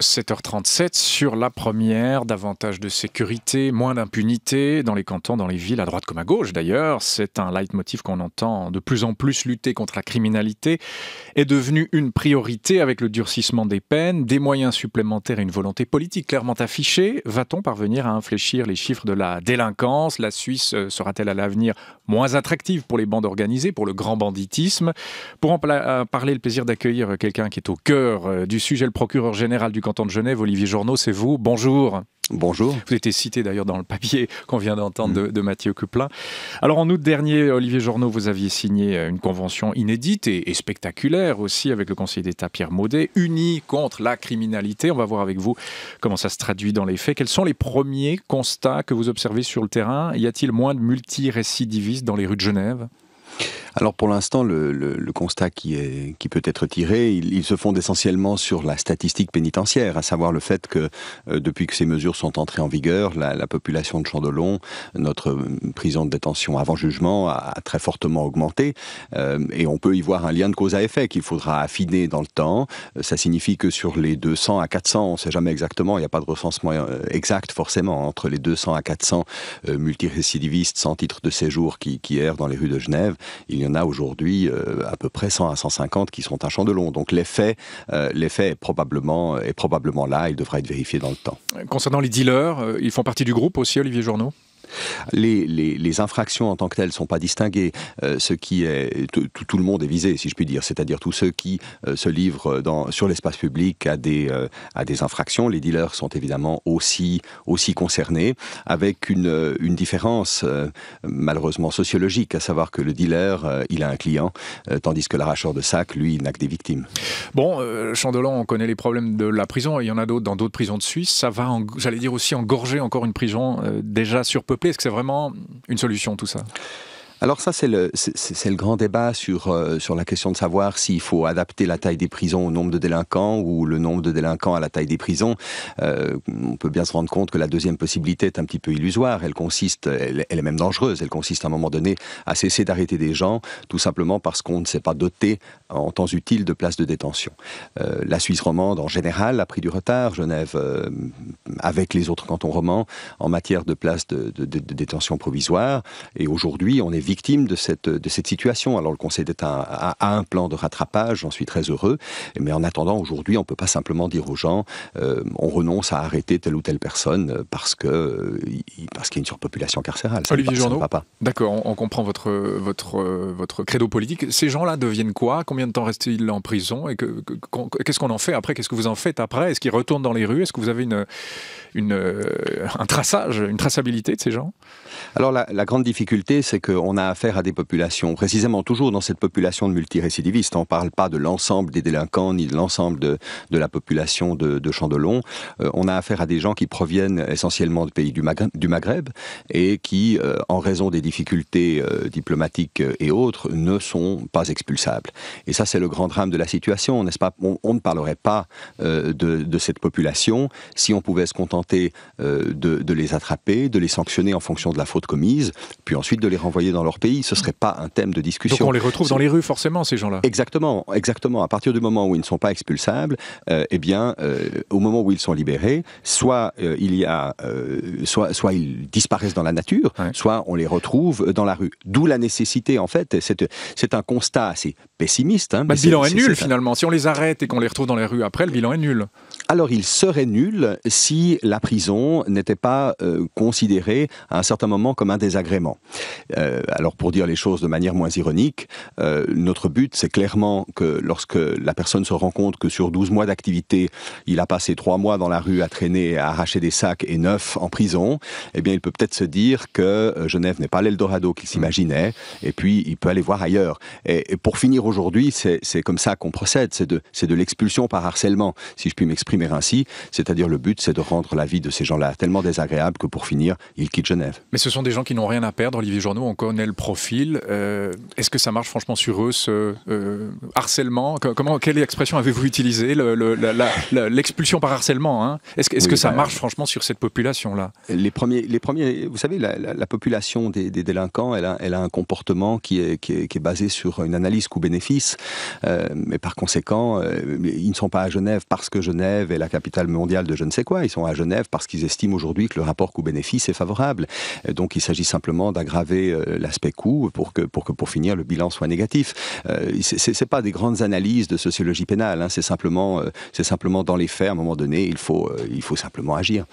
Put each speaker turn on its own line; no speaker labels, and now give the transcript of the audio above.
7h37 sur la première, davantage de sécurité, moins d'impunité dans les cantons, dans les villes, à droite comme à gauche d'ailleurs. C'est un leitmotiv qu'on entend de plus en plus. Lutter contre la criminalité est devenu une priorité avec le durcissement des peines, des moyens supplémentaires et une volonté politique clairement affichée. Va-t-on parvenir à infléchir les chiffres de la délinquance? La Suisse sera-t-elle à l'avenir moins attractive pour les bandes organisées, pour le grand banditisme? Pour en parler, le plaisir d'accueillir quelqu'un qui est au cœur du sujet, le procureur général du canton de Genève, Olivier Journeau, c'est vous. Bonjour.
Bonjour.
Vous avez été cité d'ailleurs dans le papier qu'on vient d'entendre de Mathieu Cuplin. Alors en août dernier, Olivier Journeau, vous aviez signé une convention inédite et spectaculaire aussi avec le conseiller d'État Pierre Maudet, unis contre la criminalité. On va voir avec vous comment ça se traduit dans les faits. Quels sont les premiers constats que vous observez sur le terrain? Y a-t-il moins de multirécidivistes dans les rues de Genève?
Alors pour l'instant, le constat qui peut être tiré, il se fonde essentiellement sur la statistique pénitentiaire, à savoir le fait que depuis que ces mesures sont entrées en vigueur, la population de Chandelon, notre prison de détention avant jugement, a très fortement augmenté. Et on peut y voir un lien de cause à effet qu'il faudra affiner dans le temps. Ça signifie que sur les 200 à 400, on ne sait jamais exactement, il n'y a pas de recensement exact forcément, entre les 200 à 400 multirécidivistes sans titre de séjour qui errent dans les rues de Genève, il y en a aujourd'hui à peu près 100 à 150 qui sont à Chandelon. Donc l'effet est probablement là, il devra être vérifié dans le temps.
Concernant les dealers, ils font partie du groupe aussi, Olivier Journeau?
Les infractions en tant que telles ne sont pas distinguées. Tout le monde est visé, si je puis dire. C'est-à-dire tous ceux qui se livrent sur l'espace public à des infractions. Les dealers sont évidemment aussi concernés, avec une différence malheureusement sociologique, à savoir que le dealer, il a un client, tandis que l'arracheur de sac, lui, il n'a que des victimes.
Bon, Chandelon, on connaît les problèmes de la prison. Il y en a d'autres dans d'autres prisons de Suisse. Ça va, j'allais dire aussi, engorger encore une prison déjà surpeuplée. Est-ce que c'est vraiment une solution tout ça?
Alors ça, c'est le grand débat sur la question de savoir s'il faut adapter la taille des prisons au nombre de délinquants ou le nombre de délinquants à la taille des prisons. On peut bien se rendre compte que la deuxième possibilité est un petit peu illusoire. Elle est même dangereuse. Elle consiste à un moment donné à cesser d'arrêter des gens, tout simplement parce qu'on ne s'est pas doté en temps utile de places de détention. La Suisse romande, en général, a pris du retard. Genève, avec les autres cantons romans, en matière de places de détention provisoire. Et aujourd'hui, on est victime de cette situation. Alors le Conseil d'État a un plan de rattrapage, j'en suis très heureux, mais en attendant, aujourd'hui, on ne peut pas simplement dire aux gens on renonce à arrêter telle ou telle personne parce qu'il y a une surpopulation carcérale.
Olivier Journeau, d'accord, on comprend votre credo politique. Ces gens-là deviennent quoi? Combien de temps restent-ils en prison? Et qu'est-ce qu'on en fait après? Qu'est-ce que vous en faites après? Est-ce qu'ils retournent dans les rues? Est-ce que vous avez un traçage, une traçabilité de ces gens?
Alors la grande difficulté, c'est qu'on a affaire à des populations, précisément toujours dans cette population de multirécidivistes. On ne parle pas de l'ensemble des délinquants ni de l'ensemble de la population de Chandelon. On a affaire à des gens qui proviennent essentiellement de pays du Maghreb et qui, en raison des difficultés diplomatiques et autres, ne sont pas expulsables. Et ça, c'est le grand drame de la situation, n'est-ce pas? On ne parlerait pas de cette population si on pouvait se contenter de les attraper, de les sanctionner en fonction de la faute commise, puis ensuite de les renvoyer dans leur pays. Ce ne serait pas un thème de discussion.
Donc on les retrouve dans les rues forcément, ces gens-là?
Exactement. À partir du moment où ils ne sont pas expulsables, au moment où ils sont libérés, soit ils disparaissent dans la nature, soit on les retrouve dans la rue. D'où la nécessité, en fait, c'est un constat assez pessimiste.
Le bilan est nul finalement. Si on les arrête et qu'on les retrouve dans les rues après, le bilan est nul.
Alors il serait nul si la prison n'était pas considérée à un certain moment comme un désagrément. Alors pour dire les choses de manière moins ironique, notre but c'est clairement que lorsque la personne se rend compte que sur 12 mois d'activité, il a passé 3 mois dans la rue à traîner, à arracher des sacs et 9 en prison, eh bien il peut peut-être se dire que Genève n'est pas l'Eldorado qu'il s'imaginait et puis il peut aller voir ailleurs. Et pour finir aujourd'hui, c'est comme ça qu'on procède, c'est de l'expulsion par harcèlement, si je puis m'exprimer ainsi, c'est-à-dire le but c'est de rendre la vie de ces gens-là tellement désagréable que pour finir, ils quittent Genève.
Mais ce sont des gens qui n'ont rien à perdre, Olivier Journeau. On connaît le profil. Est-ce que ça marche franchement sur eux, ce harcèlement? Quelle expression avez-vous utilisée? L'expulsion par harcèlement, hein? Est-ce que ça marche franchement sur cette population-là?
Les premiers, vous savez, la population des délinquants, elle a un comportement qui est basé sur une analyse coût-bénéfice, mais par conséquent, ils ne sont pas à Genève parce que Genève est la capitale mondiale de je ne sais quoi. Ils sont à Genève parce qu'ils estiment aujourd'hui que le rapport coût-bénéfice est favorable. Donc il s'agit simplement d'aggraver l'aspect coût pour finir le bilan soit négatif. C'est pas des grandes analyses de sociologie pénale, hein. C'est simplement dans les faits, à un moment donné, il faut simplement agir.